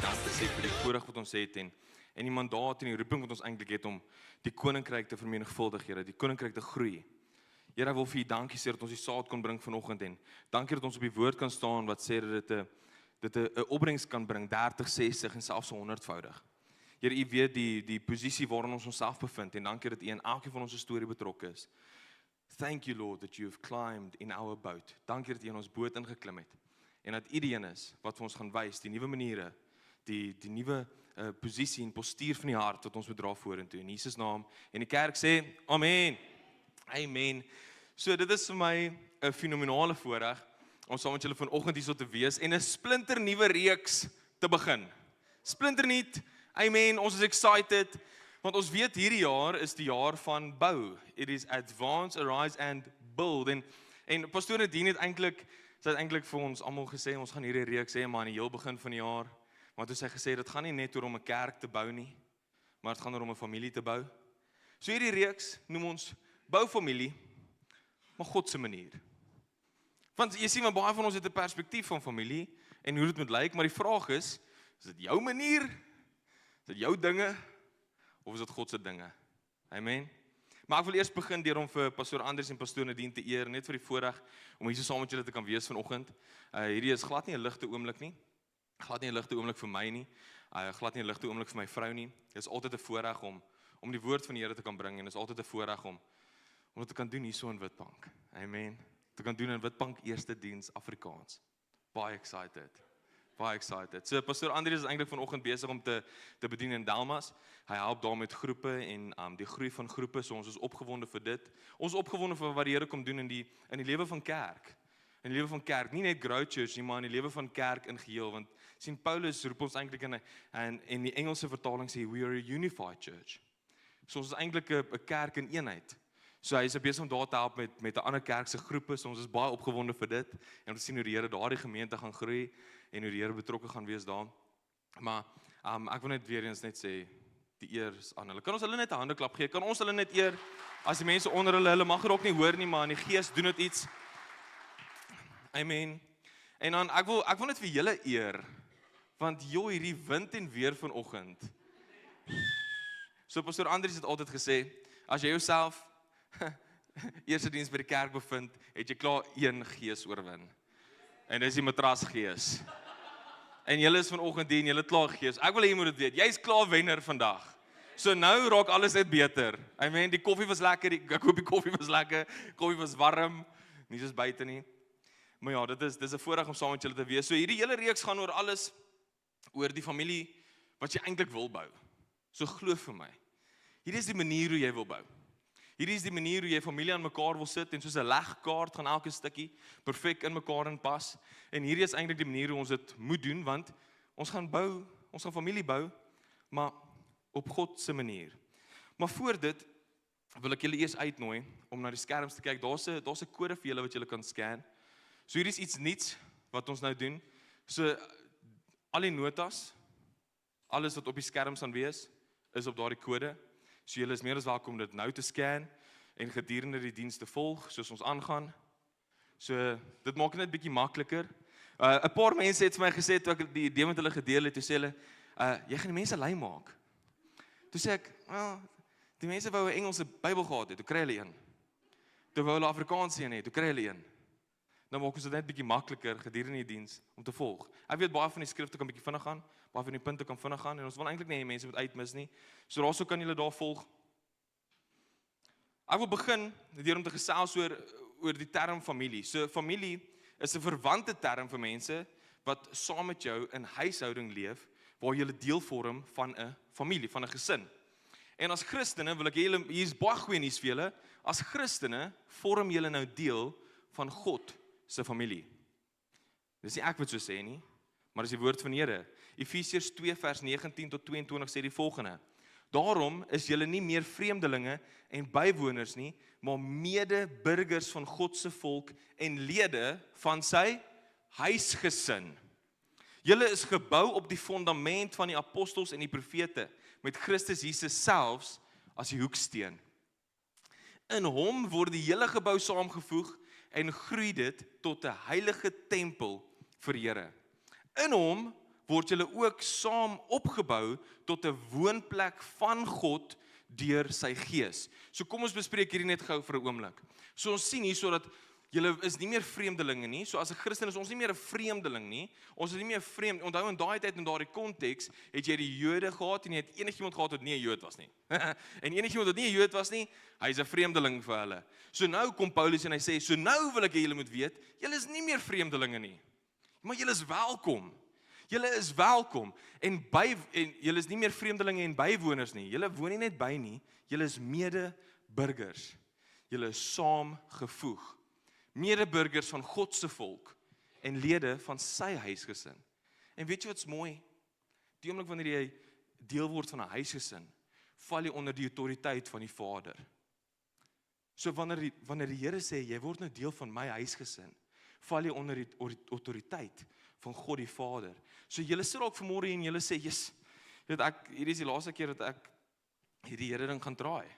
besef vir die voorreg wat ons het en die mandaat en die roeping wat ons eintlik het om die koninkryk te vermenigvuldig, Here, die koninkryk te groei. Here, ek wil vir U dankie sê dat ons die saad kon bring vanoggend en dankie dat ons op die woord kan staan wat sê dat dit 'n opbrengs kan bring, 30, 60 en selfs 100voudig. Here, U weet die posisie waarin ons onsself bevind en dankie dat U in elkeen van ons storie betrokke is. Thank you, Lord, that you have climbed in our boat. Dankie dat U in ons boot ingeklim het en dat U die een is wat vir ons gaan wys, die nuwe maniere, die nuwe posisie en postuur van die hart wat ons moet dra vorentoe in Jesus naam. En die kerk sê, amen. Amen. So dit is vir my 'n fenominale voorreg om saam met julle vanoggend hierso te wees en 'n splinter nuwe reeks te begin. Splinternuut. Amen. Ons is excited want ons weet hierdie jaar is die jaar van bou. It is advance, arise and build. En pastoor Nadine het eintlik vir ons almal gesê ons gaan hierdie reeks hê maar in die heel begin van die jaar. Want toe sy gesê dit gaan nie net oor om 'n kerk te bou nie, maar dit gaan oor om 'n familie te bou. So hierdie reeks noem ons bou familie, maar God se manier. Want jy sien, maar baie van ons het 'n perspektief van familie en hoe dit moet lyk, maar die vraag is dit jou manier? Is dit jou dinge? Of is dit God se dinge? Amen. Maar ek wil eers begin deur om vir pastoor Andries en pastoor Nadine te eer, net vir die voorreg om hier so saam met julle te kan wees vanoggend. Hierdie is glad nie 'n ligte oomblik nie. Glad nie 'n ligte oomblik vir my nie. Glad nie 'n ligte oomblik vir my vrou nie. Dit is altyd 'n voorreg om die woord van die Here te kan bring en dit is altyd 'n voorreg om dit te kan doen hierso in Witbank. Amen. Te kan doen in Witbank eerste diens Afrikaans. Baie excited. Baie excited. So pastoor Andries is eintlik vanoggend besig om te bedien in Delmas. Hy help daar met groepe en die groei van groepe. So ons is opgewonde vir dit. Ons is opgewonde vir wat die Here kom doen in die lewe van kerk. In die lewe van kerk, nie net Grow Church nie, maar in die lewe van kerk in geheel, want sien Paulus roep ons eintlik in die Engelse vertaling sê we are a unified church. So ons is eintlik 'n kerk in eenheid. So hy is besig om daar te help met 'n ander kerk se groepe. So ons is baie opgewonde vir dit en om te sien hoe die Here daardie gemeente gaan groei en hoe die Here betrokke gaan wees daar. Maar ek wil net weer eens net sê die eer is aan hulle. Kan ons hulle net 'n handeklap gee? Kan ons hulle net eer as die mense onder hulle mag ook nie hoor nie, maar in die gees doen dit iets. Amen. En dan ek wil net vir julle eer want hierdie wind en weer vanoggend. So pastoor Andries het altyd gesê as jy jouself eerste diens by die kerk bevind, het jy klaar een gees oorwin. En dis die matrasgees. En julle is vanoggend hier en julle het klaar gees. Ek wil hê jy moet dit weet. Jy's klaar wenner vandag. So nou raak alles net beter. Amen. Die koffie was lekker. Ek hoop die koffie was lekker. Koffie was warm. Nie soos buite nie. Maar ja, dis 'n voorreg om saam met julle te wees. So hierdie hele reeks gaan oor alles oor die familie wat jy eintlik wil bou. So glo vir my. Hierdie is die manier hoe jy wil bou. Hierdie is die manier hoe jy familie aan mekaar wil sit en soos 'n legkaart gaan elke stukkie perfek in mekaar inpas. En hierdie is eintlik die manier hoe ons dit moet doen want ons gaan familie bou, maar op God se manier. Maar voor dit wil ek julle eers uitnooi om na die skerms te kyk. Daar's 'n kode vir julle wat julle kan scan. So hierdie is iets nuuts wat ons nou doen. So al die notas, alles wat op die skerms gaan wees, is op daardie kode. So julle is meer as welkom om dit nou te scan en gedurende die diens te volg soos ons aangaan. So dit maak net 'n bietjie makliker. 'n Paar mense het vir my gesê toe ek die idee met hulle gedeel het, toe sê hulle, jy gaan die mense lui maak. Toe sê ek, die mense wou 'n Engelse Bybel gehad het, toe kry hulle een. Toe wou hulle Afrikaans een hê, toe kry hulle een. Dan maak ons dit net bietjie makliker gedurende die diens om te volg. Ek weet baie van die skrifte kan bietjie vinnig gaan, baie van die punte kan vinnig gaan en ons wil eintlik nie hê mense moet uitmis nie. So daarso kan julle daar volg. Ek wil begin deur om te gesels oor die term familie. So familie is 'n verwante term vir mense wat saam met jou in huishouding leef waar jy deel vorm van 'n familie, van 'n gesin. En as Christene wil ek julle hier's baie goeie nuus vir julle. As Christene vorm julle nou deel van God se familie. Dis nie ek wat so sê nie, maar dis die woord van die Here. Efesiërs 2 vers 19 tot 22 sê die volgende: Daarom is julle nie meer vreemdelinge en bywoners nie, maar mede-burgers van God se volk en lede van sy huisgesin. Julle is gebou op die fondament van die apostels en die profete, met Christus Jesus selfs as die hoeksteen. In hom word die hele gebou saamgevoeg en groei dit tot 'n heilige tempel vir die Here. In hom word julle ook saam opgebou tot 'n woonplek van God deur sy Gees. So kom ons bespreek hierdie net gou vir 'n oomblik. So ons sien hier sodat julle is nie meer vreemdelinge nie. So as 'n Christen is ons nie meer 'n vreemdeling nie. Ons is nie meer vreemd. Onthou in daai tyd en daardie konteks het jy die Jode gehad en jy het enigiemand gehad wat nie 'n Jood was nie. En enigiemand wat nie 'n Jood was nie, hy is 'n vreemdeling vir hulle. So nou kom Paulus en hy sê, so nou wil ek hê julle moet weet, julle is nie meer vreemdelinge nie. Maar julle is welkom. Julle is welkom en julle is nie meer vreemdelinge en bywoners nie. Julle woon nie net by nie, julle is mede-burgers. Julle is saamgevoeg. Mede-burgers van God se volk en lede van sy huisgesin. En weet jy wat's mooi? Die oomblik wanneer jy deel word van 'n huisgesin, val jy onder die autoriteit van die Vader. So wanneer die Here sê jy word nou deel van my huisgesin, val jy onder die autoriteit van God die Vader. So julle sit dalk vanmôre en julle sê, "Jesus, hierdie is die laaste keer dat ek hierdie Here ding gaan draai.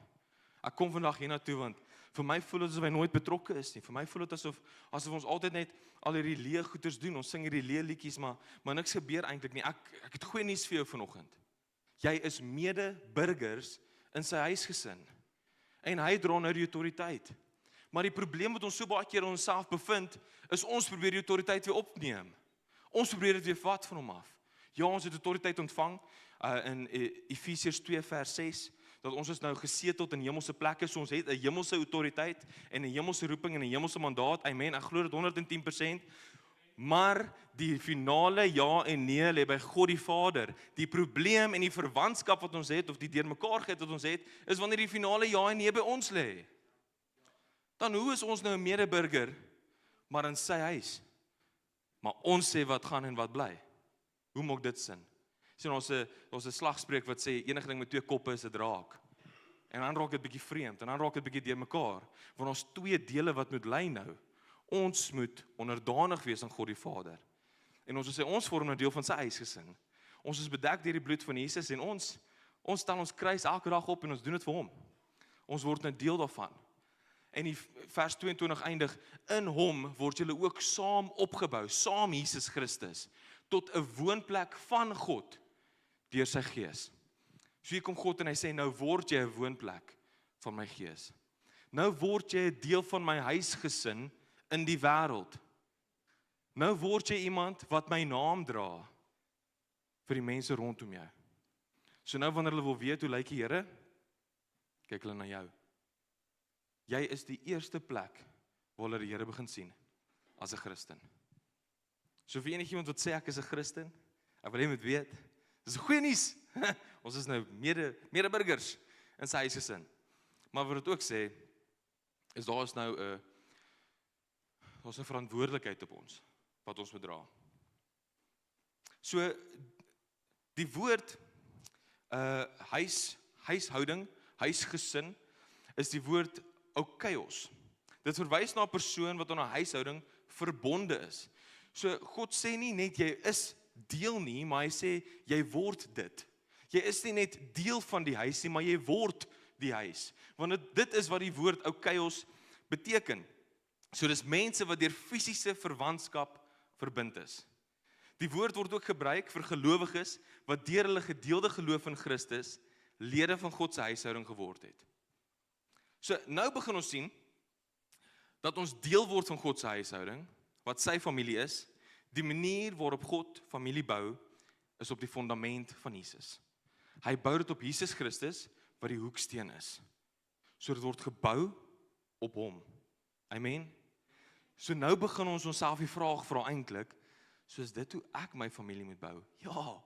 Ek kom vandag hiernatoe want vir my voel dit asof hy nooit betrokke is nie. Vir my voel dit asof ons altyd net al hierdie leë goeters doen. Ons sing hierdie leë liedjies, maar niks gebeur eintlik nie. Ek het goeie nuus vir jou vanoggend. Jy is mede-burgers in sy huisgesin. En hy dra nou die autoriteit. Maar die probleem wat ons so baie keer in onsself bevind, is ons probeer die autoriteit weer opneem. Ons probeer dit weer vat van hom af. Ja, ons het autoriteit ontvang in Efesiërs 2 vers 6, dat ons is nou geseteld in hemelse plekke, so ons het 'n hemelse autoriteit en 'n hemelse roeping en 'n hemelse mandaat. Amen. Ek glo dit 110%. Maar die finale ja en nee lê by God die Vader. Die probleem en die verwantskap wat ons het, of die deurmekaarheid wat ons het, is wanneer die finale ja en nee by ons lê. Dan hoe is ons nou 'n mede-burger, maar in sy huis? Maar ons sê wat gaan en wat bly. Hoe maak dit sin? Sien ons 'n slagspreuk wat sê enige ding met twee koppe is 'n draak. En dan raak dit bietjie vreemd en dan raak dit bietjie deurmekaar, want ons twee dele wat moet lê nou. Ons moet onderdanig wees aan God die Vader. En ons sê ons vorm 'n deel van sy huisgesin. Ons is bedek deur die bloed van Jesus en ons stel ons kruis elke dag op en ons doen dit vir hom. Ons word 'n deel daarvan. En die vers 22 eindig, in hom word julle ook saam opgebou, saam Jesus Christus, tot 'n woonplek van God, deur sy Gees. So hier kom God en hy sê, nou word jy 'n woonplek van my Gees. Nou word jy 'n deel van my huisgesin in die wêreld. Nou word jy iemand wat my naam dra vir die mense rondom jou. So nou wanneer hulle wil weet hoe lyk die Here, kyk hulle na jou. Jy is die eerste plek waar hulle die Here begin sien as 'n Christen. So vir enigiemand wat sê ek is 'n Christen, ek wil hê moet weet, dis goeie nuus. Ons is nou mede-burgers in sy huisgesin. Maar wat dit ook sê, is daar is nou 'n verantwoordelikheid op ons wat ons moet dra. So die woord huishouding, huisgesin is die woord Okaios. Dit verwys na 'n persoon wat aan 'n huishouding verbonde is. So God sê nie net jy is deel nie, maar hy sê jy word dit. Jy is nie net deel van die huis nie, maar jy word die huis. Want dit is wat die woord Okaios beteken. So dis mense wat deur fisiese verwantskap verbind is. Die woord word ook gebruik vir gelowiges wat deur hulle gedeelde geloof in Christus lede van God se huishouding geword het. So nou begin ons sien dat ons deel word van God se huishouding, wat sy familie is. Die manier waarop God familie bou is op die fundament van Jesus. Hy bou dit op Jesus Christus wat die hoeksteen is. So dit word gebou op hom. Amen. So nou begin ons onsself die vraag vra eintlik, soos dit hoe ek my familie moet bou. Ja.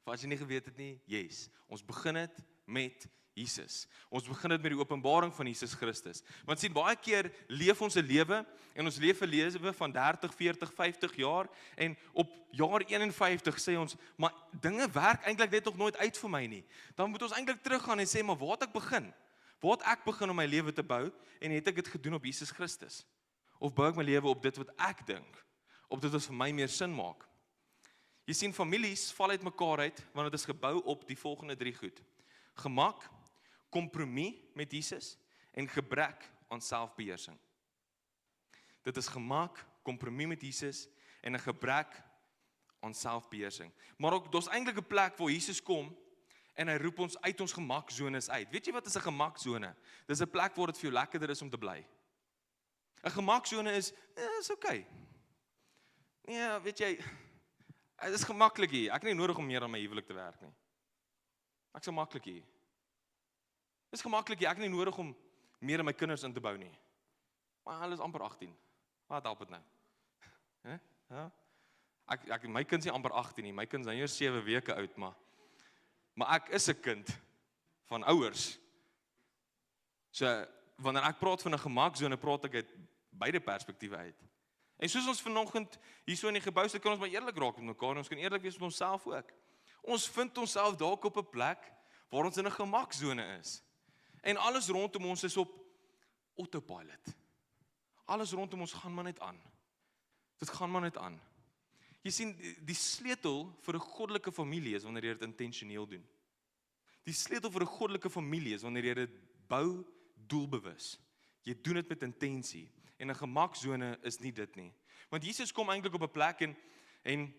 As jy nie geweet het nie, yes. Ons begin dit met Jesus. Ons begin dit met die openbaring van Jesus Christus. Want sien, baie keer leef ons 'n lewe en ons leef 'n lewe van 30, 40, 50 jaar en op jaar 51 sê ons, maar dinge werk eintlik net nog nooit uit vir my nie. Dan moet ons eintlik teruggaan en sê, maar waar het ek begin? Waar het ek begin om my lewe te bou en het ek dit gedoen op Jesus Christus? Of bou ek my lewe op dit wat ek dink? Op dit wat vir my meer sin maak? Jy sien, families val uit mekaar uit want dit is gebou op die volgende 3 goed. Gemak, kompromie met Jesus en gebrek aan selfbeheersing. Dit is gemak, kompromie met Jesus en 'n gebrek aan selfbeheersing. Maar ook, daar's eintlik 'n plek waar Jesus kom, en hy roep ons uit ons gemaksones uit. Weet jy wat is 'n gemaksone? Dis 'n plek waar dit vir jou lekkerder is om te bly. 'n Gemaksone is okay. Nee, weet jy, dit is gemaklik hier. Ek het nie nodig om meer aan my huwelik te werk nie. Ek's gemaklik hier. Dit is gemaklik hier. Ek het nie nodig om meer aan my kinders in te bou nie. Maar hulle is amper 18. Wat help dit nou? Ja? My kind is nie amper 18 nie. My kind is eers 7 weke oud, maar ek is 'n kind van ouers. So, wanneer ek praat van 'n gemaksone, praat ek uit beide perspektiewe uit. En soos ons vanoggend hierso in die gebou sit, kan ons maar eerlik raak met mekaar, en ons kan eerlik wees met onsself ook. Ons vind onsself dalk op 'n plek waar ons in 'n gemaksone is. En alles rondom ons is op autopilot. Alles rondom ons gaan maar net aan. Dit gaan maar net aan. Jy sien, die sleutel vir 'n goddelike familie is wanneer jy dit intentioneel doen. Die sleutel vir 'n goddelike familie is wanneer jy dit bou doelbewus. Jy doen dit met intensie. En 'n gemaksone is nie dit nie. Want Jesus kom eintlik op 'n plek en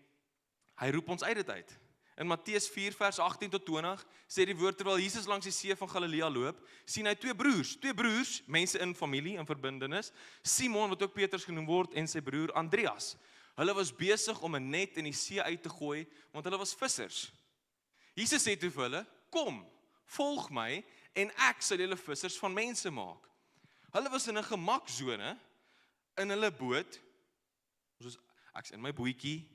hy roep ons uit dit uit. In Matteus 4 vers 18 tot 20 sê die woord, terwyl Jesus langs die see van Galilea loop, sien hy twee broers, mense in familie, in verbintenis, Simon wat ook Petrus genoem word en sy broer Andreas. Hulle was besig om 'n net in die see uit te gooi, want hulle was vissers. Jesus sê toe vir hulle, kom, volg my en ek sal julle vissers van mense maak. Hulle was in 'n gemaksone in hulle boot. Ek's in my bootjie.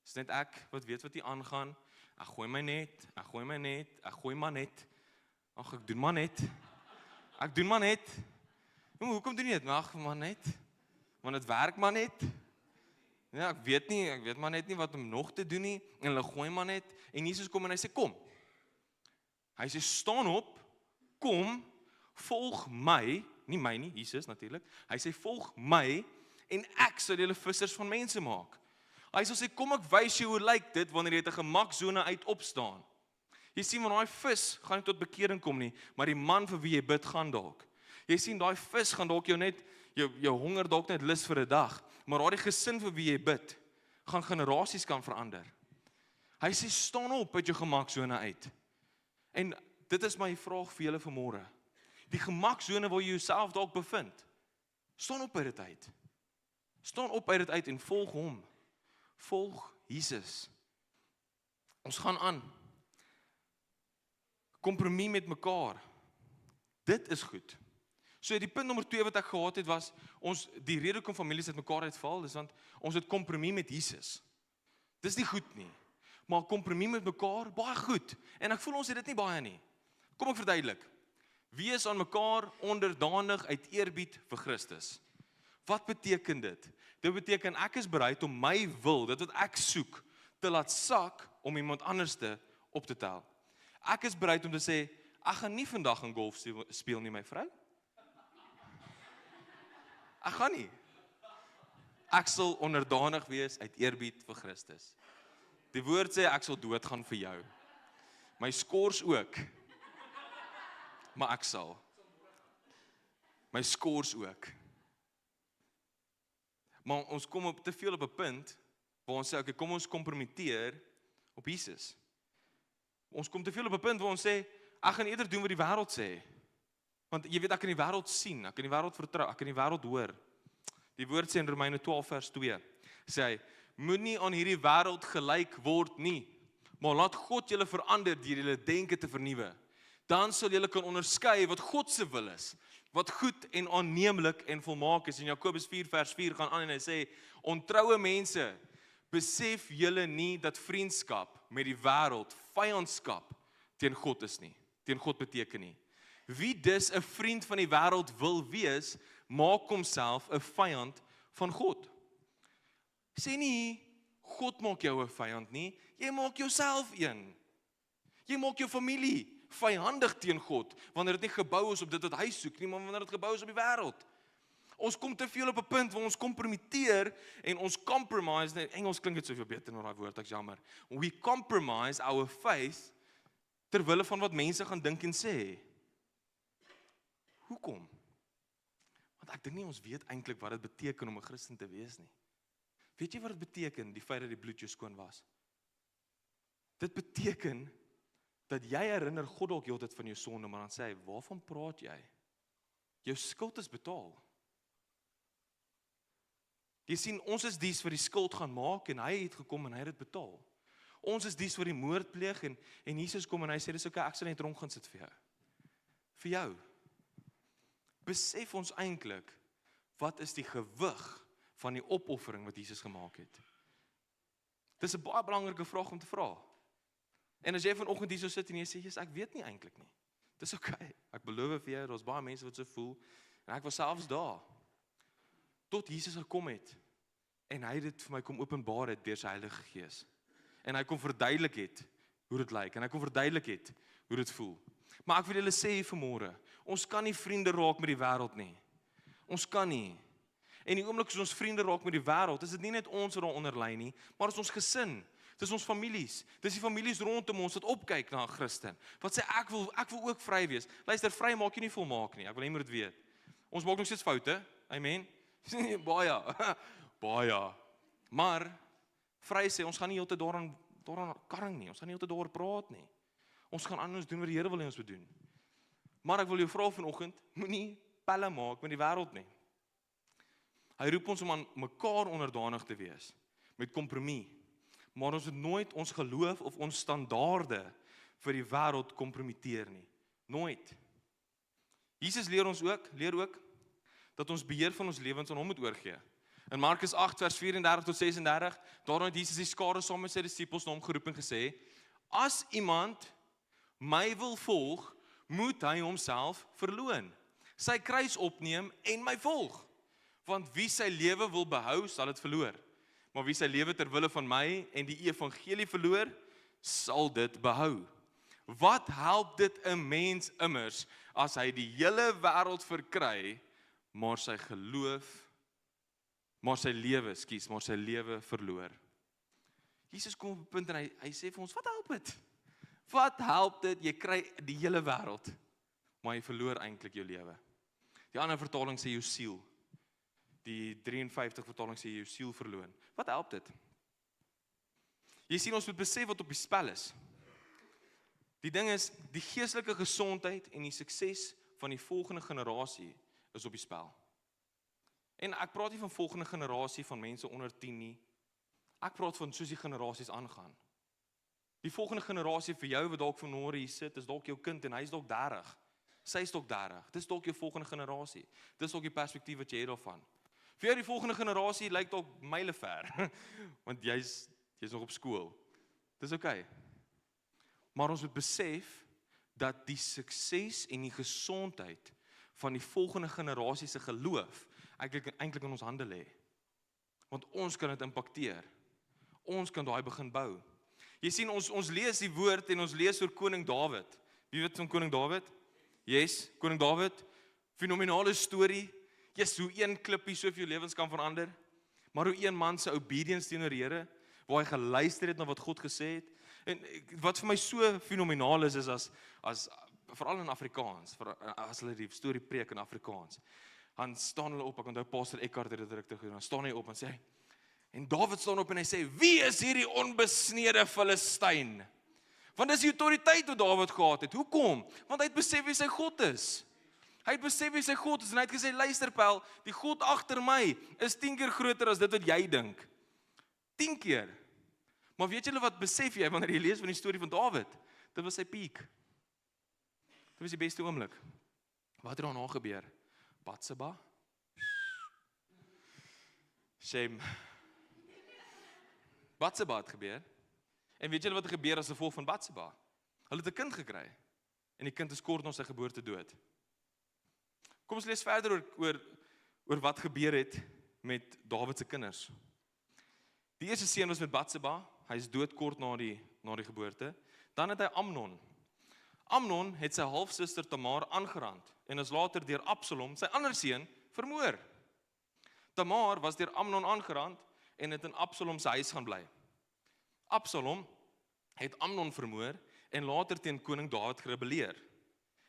Dis net ek wat weet wat hier aangaan. Ek gooi my net. Ag, ek doen maar net. Hoekom doen jy dit? Ag, maar net. Want dit werk maar net. Ja, ek weet maar net nie wat om nog te doen nie. En hulle gooi maar net. En Jesus kom en hy sê, kom. Hy sê, staan op, kom, volg my, nie my nie, Jesus natuurlik. Hy sê, volg my en ek sal julle vissers van mense maak. Hy sê, kom ek wys jou hoe lyk dit wanneer jy uit 'n gemaksone uit opstaan. Jy sien, want daai vis gaan nie tot bekering kom nie, maar die man vir wie jy bid gaan dalk. Jy sien, daai vis gaan dalk jou honger dalk net lus vir 'n dag, maar daai gesin vir wie jy bid, gaan generasies kan verander. Hy sê, staan op uit jou gemaksone uit. En dit is my vraag vir julle vanmôre. Die gemaksone waar jy jouself dalk bevind, staan op uit dit uit. Staan op uit dit uit en volg hom. Volg Jesus. Ons gaan aan. Kompromie met mekaar. Dit is goed. So die punt nommer 2 wat ek gehad het was, die rede hoekom families uit mekaar uitval, is want ons het kompromie met Jesus. Dis nie goed nie. Maar kompromie met mekaar, baie goed. En ek voel ons het dit nie baie nie. Kom ek verduidelik. Wees aan mekaar onderdanig uit eerbied vir Christus. Wat beteken dit? Dit beteken ek is bereid om my wil, dit wat ek soek, te laat sak om iemand anders te op te tel. Ek is bereid om te sê, ek gaan nie vandag in golf speel nie, my vrou. Ek gaan nie. Ek sal onderdanig wees uit eerbied vir Christus. Die woord sê ek sal doodgaan vir jou. My skors ook. Maar ek sal. My skors ook. Maar ons kom op te veel op 'n punt waar ons sê, okay, kom ons kompromiteer op Jesus. Ons kom te veel op 'n punt waar ons sê, ek gaan eerder doen wat die wêreld sê. Want jy weet, ek kan die wêreld sien, ek kan die wêreld vertrou, ek kan die wêreld hoor. Die woord sê in Romeine 12 vers 2, sê hy, moenie aan hierdie wêreld gelyk word nie, maar laat God julle verander deur julle denke te vernuwe. Dan sal julle kan onderskei wat God se wil is, wat goed en aanneemlik en volmaak is. In Jakobus 4 vers 4 gaan aan en hy sê, ontroue mense, besef julle nie dat vriendskap met die wêreld vyandskap teen God is nie, teen God beteken nie. Wie dus 'n vriend van die wêreld wil wees, maak homself 'n vyand van God. Sê nie, God maak jou 'n vyand nie, jy maak jouself een. Jy maak jou familie vyandig teen God, wanneer dit nie gebou is op dit wat hy soek nie, maar wanneer dit gebou is op die wêreld. Ons kom te veel op 'n punt waar ons kompromiteer en ons compromise, in Engels klink dit soveel beter na daai woord, ek's jammer. We compromise our faith ter wille van wat mense gaan dink en sê. Hoekom? Want ek dink nie ons weet eintlik wat dit beteken om 'n Christen te wees nie. Weet jy wat dit beteken, die feit dat die bloed jou skoon was? Dit beteken dat jy herinner God dalk heeltyd van jou sonde, maar dan sê hy, waarvan praat jy? Jou skuld is betaal. Jy sien, ons is dies wat die skuld gaan maak, en hy het gekom en hy het dit betaal. Ons is dies wat die moord pleeg, en Jesus kom en hy sê, dis okay, ek sal net rond gaan sit vir jou. Vir jou. Besef ons eintlik, wat is die gewig van die opoffering wat Jesus gemaak het? Dis 'n baie belangrike vraag om te vra. En as jy vanoggend hier so sit en jy sê, ek weet nie eintlik nie. Dis okay. Ek beloof vir jou, daar's baie mense wat so voel, en ek was selfs daar. Tot Jesus gekom het, en hy het dit vir my kom openbaar het deur sy Heilige Gees. En hy kom verduidelik het hoe dit lyk, en hy kom verduidelik het hoe dit voel. Maar ek wil julle sê vanmôre, ons kan nie vriende raak met die wêreld nie. Ons kan nie. En die oomblik as ons vriende raak met die wêreld, is dit nie net ons wat daaronder lê nie, maar is ons gesin. Dis ons families. Dis die families rondom ons wat opkyk na 'n Christen. Wat sê ek wil ook vry wees. Luister, vry maak jy nie volmaak nie. Ek wil net moet dit weet. Ons maak nog steeds foute. Amen. Baie. Maar vry sê ons gaan nie heeltyd daaraan karring nie. Ons gaan nie heeltyd daaroor praat nie. Ons gaan anders doen wat die Here wil hê ons moet doen. Maar ek wil jou vra vanoggend, moenie pelle maak met die wêreld nie. Hy roep ons om aan mekaar onderdanig te wees met kompromie. Maar ons moet nooit ons geloof of ons standaarde vir die wêreld kompromiteer nie. Nooit. Jesus leer ook dat ons beheer van ons lewens aan hom moet oorgee. In Markus 8 vers 34 tot 36, daarna het Jesus die skare saam met sy disippels na hom geroep en gesê: As iemand my wil volg, moet hy homself verloon, sy kruis opneem en my volg. Want wie sy lewe wil behou, sal dit verloor. Maar wie sy lewe ter wille van my en die evangelie verloor, sal dit behou. Wat help dit 'n mens immers as hy die hele wêreld verkry, maar sy lewe verloor? Jesus kom op 'n punt en hy sê vir ons, wat help dit? Wat help dit? Jy kry die hele wêreld, maar jy verloor eintlik jou lewe. Die ander vertaling sê jou siel. Die 53 vertaling sê jou siel verloon. Wat help dit? Jy sien, ons moet besef wat op die spel is. Die ding is, die geestelike gesondheid en die sukses van die volgende generasie is op die spel. En ek praat nie van volgende generasie van mense onder 10 nie. Ek praat van soos die generasies aangaan. Die volgende generasie vir jou wat dalk vanmôre hier sit, is dalk jou kind en hy is dalk 30. Sy is dalk 30. Dis dalk jou volgende generasie. Dis dalk die perspektief wat jy het daarvan. Vir jou die volgende generasie lyk dalk myle ver, want jy's nog op skool. Dis okay. Maar ons moet besef dat die sukses en die gesondheid van die volgende generasie se geloof eintlik in ons hande lê. Want ons kan dit impakteer. Ons kan daai begin bou. Jy sien, ons lees die woord en ons lees oor koning Dawid. Wie weet van koning Dawid? Yes, koning Dawid. Fenominale storie. Yes, hoe een klippie soveel lewens kan verander. Maar hoe een man se obedience teenoor die Here, waar hy geluister het na wat God gesê het. En wat vir my so fenomenaal is as veral in Afrikaans, as hulle die storie preek in Afrikaans, dan staan hulle op, ek onthou Pastor Eckhart het dit direk gedoen, dan staan hy op en sê, en Dawid staan op en hy sê, wie is hierdie onbesnede Filistyn? Want dis die autoriteit wat Dawid gehad het. Hoekom? Want hy het besef wie sy God is. Hy het besef wie sy God is en hy het gesê, luister Pel, die God agter my is 10 keer groter as dit wat jy dink. 10 keer. Maar weet julle wat besef jy wanneer jy lees van die storie van Dawid? Dit was sy piek. Dit was die beste oomblik. Wat het daarna gebeur? Batseba? Shame. Batseba het gebeur. En weet julle wat gebeur as gevolg van Batseba? Hulle het 'n kind gekry. En die kind is kort na sy geboorte dood. Kom ons lees verder oor wat gebeur het met Dawid se kinders. Die eerste seun was met Batseba. Hy is dood kort na die geboorte. Dan het hy Amnon. Amnon het sy halfsuster Tamar aangerand en is later deur Absalom, sy ander seun, vermoor. Tamar was deur Amnon aangerand en het in Absalom se huis gaan bly. Absalom het Amnon vermoor en later teen koning Dawid gerebelleer.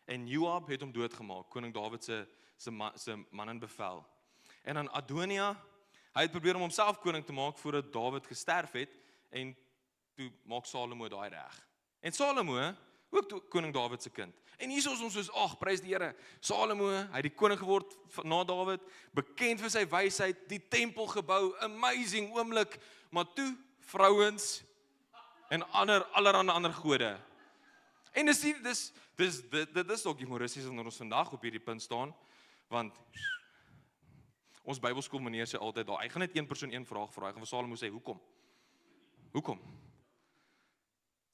En Joab het hom doodgemaak, koning Dawid se man in bevel. En dan Adonia, Hy het probeer om homself koning te maak voordat Dawid gesterf het en toe maak Salomo daai reg. En Salomo, ook koning Dawid se kind. En hier is ons soos, ag, prys die Here. Salomo, hy het die koning geword na Dawid, bekend vir sy wysheid, die tempel gebou, amazing oomblik, maar toe vrouens en allerhande ander gode. En dit is ook humoristies wanneer ons vandag op hierdie punt staan, want ons Bybelskool meneer sê altyd daar, hy gaan net een persoon een vraag vra, hy gaan vir Salomo sê, hoekom?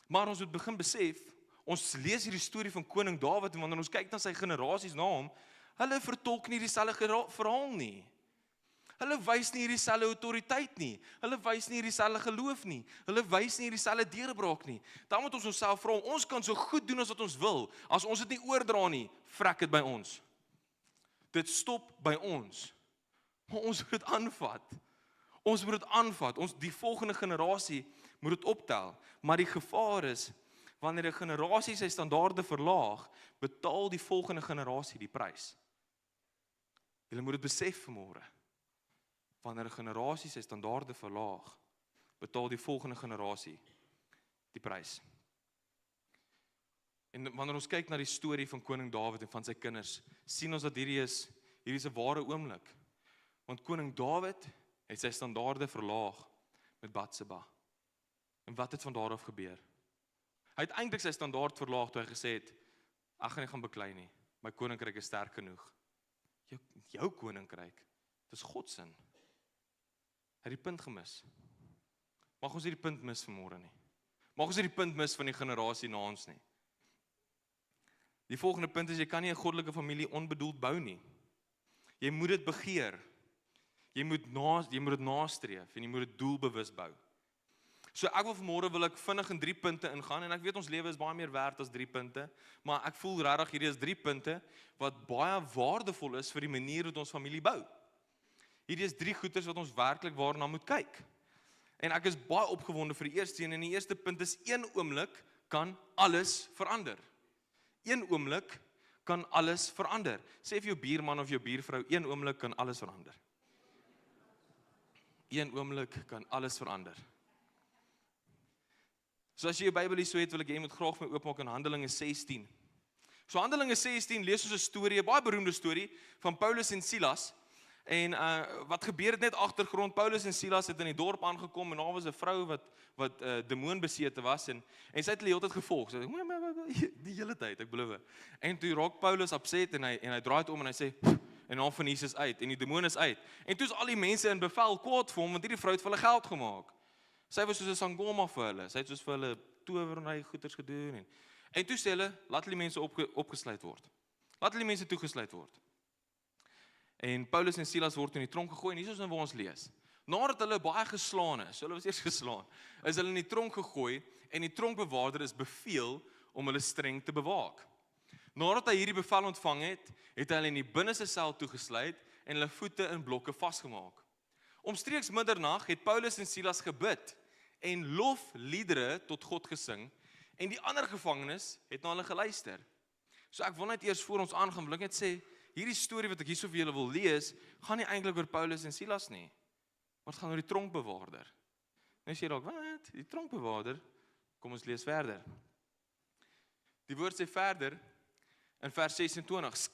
Maar ons moet begin besef, ons lees hierdie storie van koning Dawid, en wanneer ons kyk na sy generasies na hom, hulle vertolk nie dieselfde verhaal nie. Hulle wys nie hierdie selfde autoriteit nie. Hulle wys nie hierdie selfde geloof nie. Hulle wys nie hierdie selfde deurbraak nie. Dan moet ons onsself vra, ons kan so goed doen as wat ons wil. As ons dit nie oordra nie, vrek dit by ons. Dit stop by ons. Maar ons moet dit aanvat. Ons moet dit aanvat. Die volgende generasie moet dit optel. Maar die gevaar is, wanneer 'n generasie sy standaarde verlaag, betaal die volgende generasie die prys. Julle moet dit besef vanmôre. Wanneer 'n generasie sy standaarde verlaag, betaal die volgende generasie die prys. En wanneer ons kyk na die storie van koning Dawid en van sy kinders, sien ons dat hierdie is 'n ware oomblik. Want koning Dawid het sy standaarde verlaag met Batseba. En wat het van daar af gebeur? Hy het eintlik sy standaard verlaag toe hy gesê het, ek gaan nie gaan beklei nie, my koninkryk is sterk genoeg. Jou koninkryk, dit is God se. Hy het die punt gemis. Mag ons hierdie punt mis vanmôre nie. Mag ons hierdie punt mis van die generasie na ons nie. Die volgende punt is, jy kan nie 'n goddelike familie onbedoeld bou nie. Jy moet dit begeer. Jy moet dit nastreef en jy moet dit doelbewus bou. So ek wil vanmôre vinnig in 3 punte ingaan en ek weet ons lewe is baie meer werd as 3 punte, maar ek voel regtig hierdie is 3 punte wat baie waardevol is vir die manier hoe ons familie bou. Hierdie is 3 goeters wat ons werklik waarna moet kyk. En ek is baie opgewonde vir die eerste een en die eerste punt is 1 oomblik kan alles verander. 1 oomblik kan alles verander. Sê vir jou buurman of jou buurvrou, 1 oomblik kan alles verander. 1 oomblik kan alles verander. So as jy jou Bybel hier so het, wil ek jy moet graag my oopmaak in Handelinge 16. So Handelinge 16 lees ons 'n storie, 'n baie beroemde storie van Paulus en Silas. En wat gebeur het net agtergrond, Paulus en Silas het in die dorp aangekom en daar was 'n vrou wat demoonbesete was en sy het hulle heeltyd gevolg. Sy sê, die hele tyd, ek beloof. En toe raak Paulus upset en hy draai dit om en hy sê, en naam van Jesus uit en die demoon is uit. En toe is al die mense in bevel kwaad vir hom want hierdie vrou het vir hulle geld gemaak. Sy was soos 'n sangoma vir hulle. Sy het soos vir hulle towerry goeders gedoen en toe sê hulle, laat hulle mense opgesluit word. Laat hulle mense toegesluit word. En Paulus en Silas word in die tronk gegooi en hier is nou waar ons lees. Nadat hulle baie geslaan is, hulle was eers geslaan, is hulle in die tronk gegooi en die tronkbewaarder is beveel om hulle streng te bewaak. Nadat hy hierdie bevel ontvang het, het hy hulle in die binneste sel toegesluit en hulle voete in blokke vasgemaak. Omstreeks middernag het Paulus en Silas gebid en lofliedere tot God gesing en die ander gevangenes het na hulle geluister. So ek wil net eers voor ons aangaan, wil ek net sê, hierdie storie wat ek hierso vir julle wil lees, gaan nie eintlik oor Paulus en Silas nie, maar het gaan oor die tronkbewaarder. Nou sê jy dalk, wat? Die tronkbewaarder? Kom ons lees verder. Die woord sê verder in vers 26,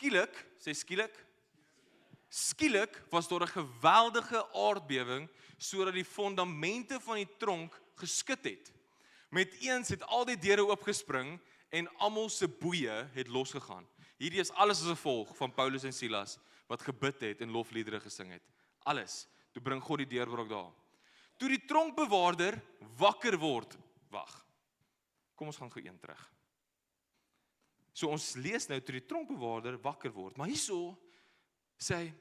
skielik was daar 'n geweldige aardbewing sodat die fondamente van die tronk geskud het. Met eens het al die deure oopgespring en almal se boeye het losgegaan. Hierdie is alles as gevolg van Paulus en Silas wat gebid het en lofliedere gesing het. Alles. Toe bring God die deurbraak daar. Toe die tronkbewaarder wakker word. Wag. Kom ons gaan gou een terug. So ons lees nou toe die tronkbewaarder wakker word. Maar hierso sê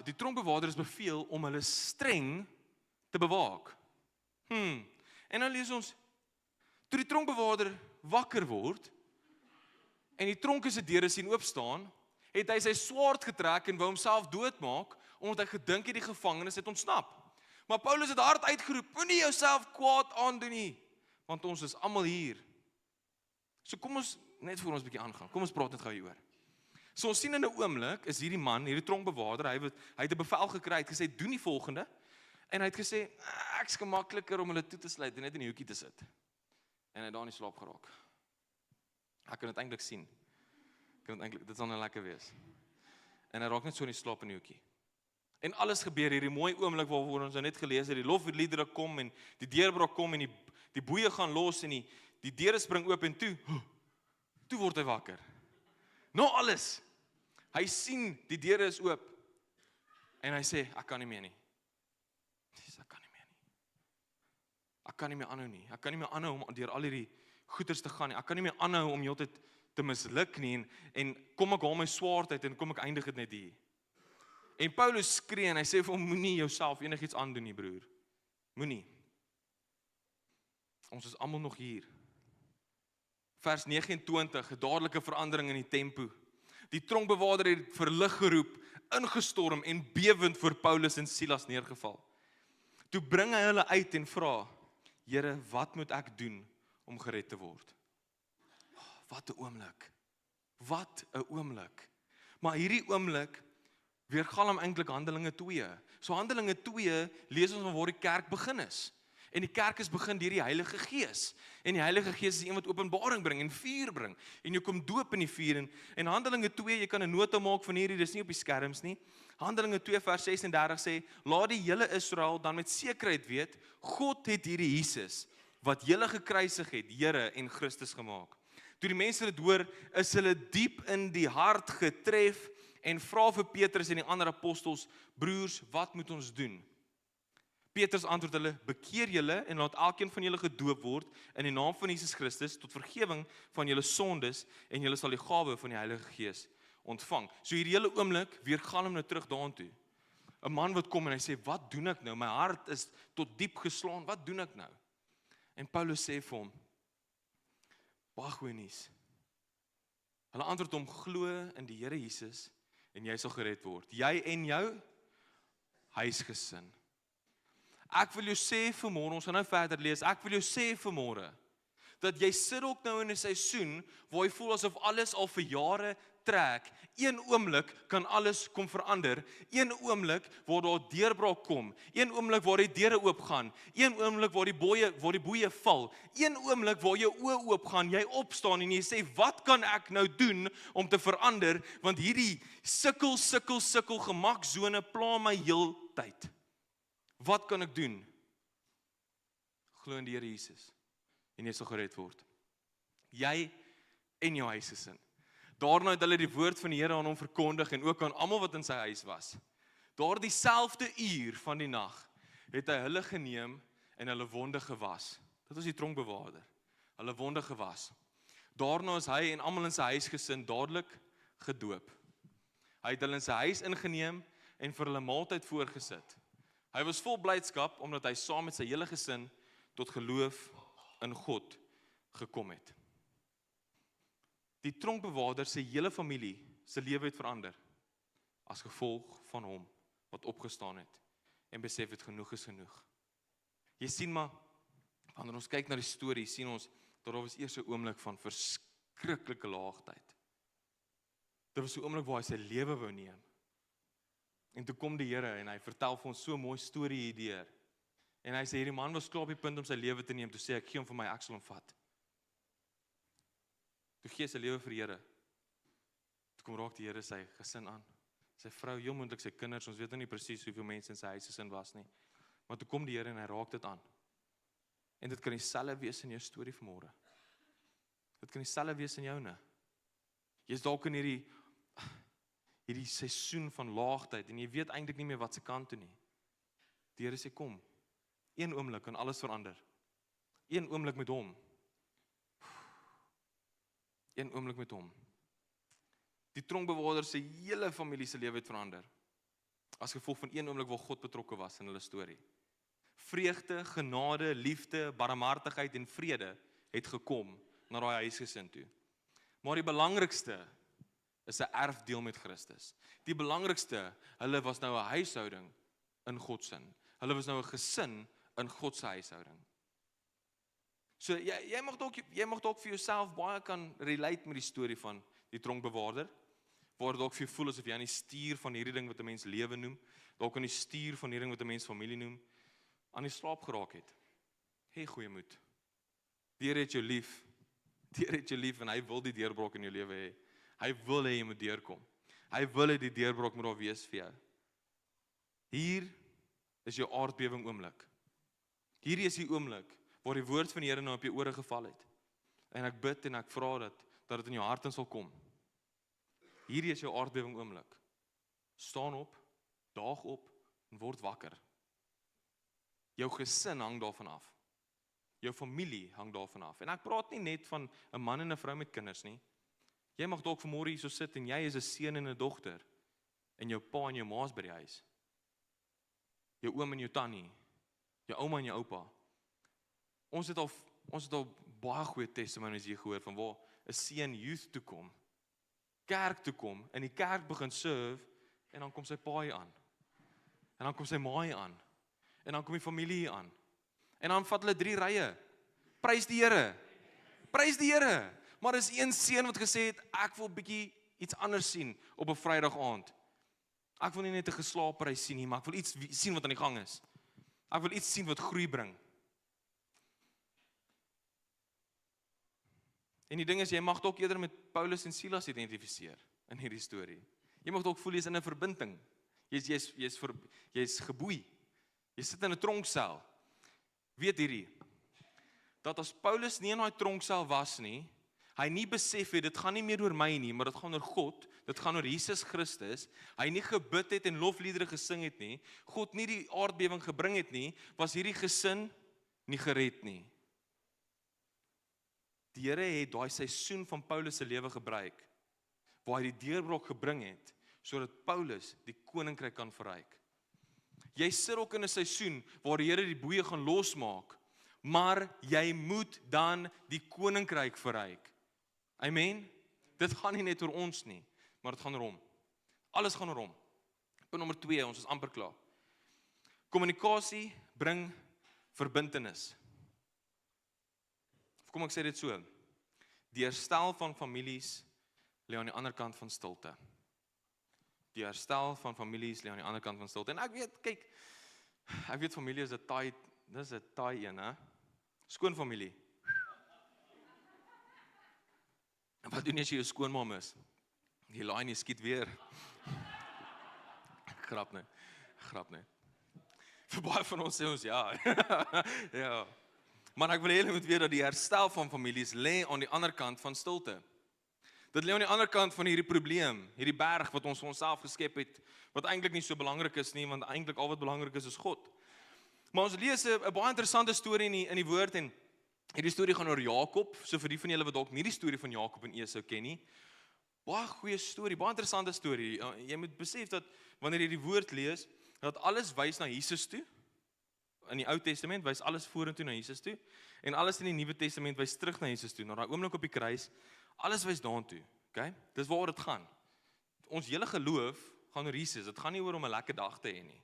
die tronkbewaarder is beveel om hulle streng te bewaak. En dan lees ons toe die tronkbewaarder wakker word en die tronke se deure sien oopstaan, het hy sy swaard getrek en wou homself doodmaak omdat hy gedink het die gevangenes het ontsnap. Maar Paulus het hard uitgeroep: "Moenie jouself kwaad aandoen nie, want ons is almal hier." So kom ons net voor ons 'n bietjie aangaan. Kom ons praat net gou hieroor. So ons sien in 'n oomblik is hierdie man, hierdie tronkbewaarder, hy het 'n bevel gekry, hy het gesê doen die volgende en hy het gesê ek's gemakliker om hulle toe te sluit en net in die hoekie te sit. En hy het daar in die slaap geraak. Ek kan dit eintlik sien. Dit sal nou lekker wees. En hy raak net so in die slaap in die hoekie. En alles gebeur hierdie mooi oomblik waaroor ons net gelees het, die lofliedere kom en die deurbraak kom en die boeie gaan los en die deure spring oop en toe word hy wakker. Nou alles. Hy sien die deure is oop en hy sê ek kan nie meer nie. Ek kan nie meer aanhou nie. Ek kan nie meer aanhou om deur al hierdie goeters te gaan nie. Ek kan nie meer aanhou om heeltyd te misluk nie en kom ek haal my swaard uit en kom ek eindig dit net hier. En Paulus skree en hy sê vir hom moenie jouself enigiets aandoen nie, broer. Moenie. Ons is almal nog hier. Vers 29, 'n dadelike verandering in die tempo. Die tronkbewaarder het verlig geroep, ingestorm en bewend voor Paulus en Silas neergeval. Toe bring hy hulle uit en vra, Here, wat moet ek doen om gered te word? Wat 'n oomblik. Wat 'n oomblik. Maar hierdie oomblik weergalm eintlik Handelinge 2. So Handelinge 2 lees ons van waar die kerk begin is. En die kerk is begin deur die Heilige Gees. En die Heilige Gees is die een wat openbaring bring en vuur bring. En jy kom doop in die vuur. En Handelinge 2, jy kan 'n nota maak van hierdie, dis nie op die skerms nie. Handelinge 2 vers 36 sê, laat die hele Israel dan met sekerheid weet, God het hierdie Jesus, wat julle gekruisig het, Here en Christus gemaak. Toe die mense dit hoor, is hulle diep in die hart getref en vra vir Petrus en die ander apostels, broers, wat moet ons doen? Petrus antwoord hulle, bekeer julle en laat elkeen van julle gedoop word in die naam van Jesus Christus tot vergifnis van julle sondes en julle sal die gawe van die Heilige Gees ontvang. So hierdie hele oomblik weergalm nou terug daartoe. 'n Man wat kom en hy sê, wat doen ek nou? My hart is tot diep geslaan, wat doen ek nou? En Paulus sê vir hom, baie goeie nuus. Hulle antwoord hom, glo in die Here Jesus en jy sal gered word. Jy en jou huisgesin. Ek wil jou sê vanmôre, ons gaan nou verder lees, ek wil jou sê vanmôre, dat jy sit ook nou in 'n seisoen, waar jy voel asof alles al vir jare trek, een oomblik kan alles kom verander, een oomblik waar daar deurbraak kom, een oomblik waar die deure oopgaan, een oomblik waar die boeie val, een oomblik waar jou oë oopgaan, jy opstaan en jy sê, wat kan ek nou doen om te verander, want hierdie sukkel gemaksone pla my heeltyd. Wat kan ek doen? Glo in die Here Jesus en jy sal gered word. Jy en jou huisgesin. Daarna het hulle die woord van die Here aan hom verkondig en ook aan almal wat in sy huis was. Daardie selfde uur van die nag het hy hulle geneem en hulle wonde gewas. Dit was die tronkbewaarder. Hulle wonde gewas. Daarna is hy en almal in sy huisgesin dadelik gedoop. Hy het hulle in sy huis ingeneem en vir hulle maaltyd voorgesit. Hy was vol blydskap omdat hy saam met sy hele gesin tot geloof in God gekom het. Die tronkbewaarder se hele familie se lewe het verander as gevolg van hom wat opgestaan het en besef het genoeg is genoeg. Jy sien maar, wanneer ons kyk na die storie, sien ons dat daar was eers 'n oomblik van verskriklike laagtyd. Dit was 'n oomblik waar hy sy lewe wou neem. En toe kom die Here en hy vertel vir ons so 'n mooi storie hierdeur. En hy sê hierdie man was klaar op die punt om sy lewe te neem, toe sê ek gee hom vir my, ek sal hom vat. Toe gee sy lewe vir die Here. Toe kom raak die Here sy gesin aan. Sy vrou, heel moontlik sy kinders, ons weet nou nie presies hoeveel mense in sy huisgesin was nie. Maar toe kom die Here en hy raak dit aan. En dit kan dieselfde wees in jou storie vanmôre. Dit kan dieselfde wees in joune. Jy's dalk in hierdie seisoen van laagtyd en jy weet eintlik nie meer wat se kant toe nie. Die Here sê kom. Een oomblik kan alles verander. Een oomblik met hom. Een oomblik met hom. Die tronkbewaarder se hele familie se lewe het verander. As gevolg van een oomblik waar God betrokke was in hulle storie. Vreugde, genade, liefde, barmhartigheid en vrede het gekom na daai huisgesin toe. Maar die belangrikste is 'n erfdeel met Christus. Die belangrikste, hulle was nou 'n huishouding in God se. Hulle was nou 'n gesin in God se huishouding. So jy mag dalk vir jouself baie kan relate met die storie van die tronkbewaarder, waar dalk vir jou voel asof jy aan die stuur van hierdie ding wat 'n mens lewe noem, dalk aan die stuur van hierdie ding wat 'n mens familie noem, aan die slaap geraak het. Hê goeie moed. Die Here het jou lief. Die Here het jou lief en hy wil die deurbraak in jou lewe hê. Hy wil hê jy moet deurkom. Hy wil hê die deurbraak moet daar wees vir jou. Hier is jou aardbewing oomblik. Hierdie is die oomblik waar die woord van die Here nou op jou ore geval het. En ek bid en ek vra dat dit in jou hart in sal kom. Hierdie is jou aardbewing oomblik. Staan op, daag op en word wakker. Jou gesin hang daarvan af. Jou familie hang daarvan af. En ek praat nie net van 'n man en 'n vrou met kinders nie. Jy mag dalk vanmôre hier so sit en jy is 'n seun en 'n dogter. En jou pa en jou ma is by die huis. Jou oom en jou tannie. Jou ouma en jou oupa. Ons het al baie goeie testimonies hier gehoor van waar 'n seun youth toe kom. Kerk toe kom, in die kerk begin serve en dan kom sy pa hier aan. En dan kom sy ma hier aan. En dan kom die familie hier aan. En dan vat hulle 3 rye. Prys die Here. Prys die Here. Maar dis een seun wat gesê het, ek wil bietjie iets anders sien op 'n Vrydag aand. Ek wil nie net 'n geslaapprys sien nie, maar ek wil iets sien wat aan die gang is. Ek wil iets sien wat groei bring. En die ding is, jy mag dalk eerder met Paulus en Silas identifiseer in hierdie storie. Jy mag dalk voel jy's in 'n verbinding. Jy's geboei. Jy sit in 'n tronksel. Weet hierdie, dat as Paulus nie in daai tronksel was nie, hy nie besef het, dit gaan nie meer oor my nie, maar dit gaan oor God, dit gaan oor Jesus Christus, hy nie gebid het en lofliedere gesing het nie, God nie die aardbewing gebring het nie, was hierdie gesin nie gered nie. Die Here het daai seisoen van Paulus se lewe gebruik, waar hy die deurbraak gebring het, sodat Paulus die koninkryk kan verryk. Jy sit ook in 'n seisoen waar die Here die boeye gaan losmaak, maar jy moet dan die koninkryk verryk. Amen. Dit gaan nie net oor ons nie, maar dit gaan oor hom. Alles gaan oor hom. Punt nommer 2, ons is amper klaar. Kommunikasie bring verbintenis. Kom ek sê dit so. Die herstel van families lê aan die ander kant van stilte. Die herstel van families lê aan die ander kant van stilte. En ek weet, kyk, ek weet familie is 'n taai een, hè? Skoonfamilie. Wat doen jy as jy jou skoonma is? Die laai nie skiet weer. Grap net. Vir baie van ons sê ons ja. Ja. Maar ek wil hê julle moet weet dat die herstel van families lê aan die ander kant van stilte. Dit lê aan die ander kant van hierdie probleem, hierdie berg wat ons vir onsself geskep het, wat eintlik nie so belangrik is nie, want eintlik al wat belangrik is God. Maar ons lees 'n baie interessante storie in die woord en hierdie storie gaan oor Jakob, so vir die van julle wat dalk nie die storie van Jakob en Esau ken nie. Baie goeie storie, baie interessante storie. Jy moet besef dat wanneer jy die woord lees, dat alles wys na Jesus toe. In die Ou Testament wys alles vorentoe na Jesus toe en alles in die Nuwe Testament wys terug na Jesus toe. Na daai oomblik op die kruis, alles wys daartoe. Okay? Dis waaroor dit gaan. Ons hele geloof gaan oor Jesus. Dit gaan nie oor om 'n lekker dag te hê nie.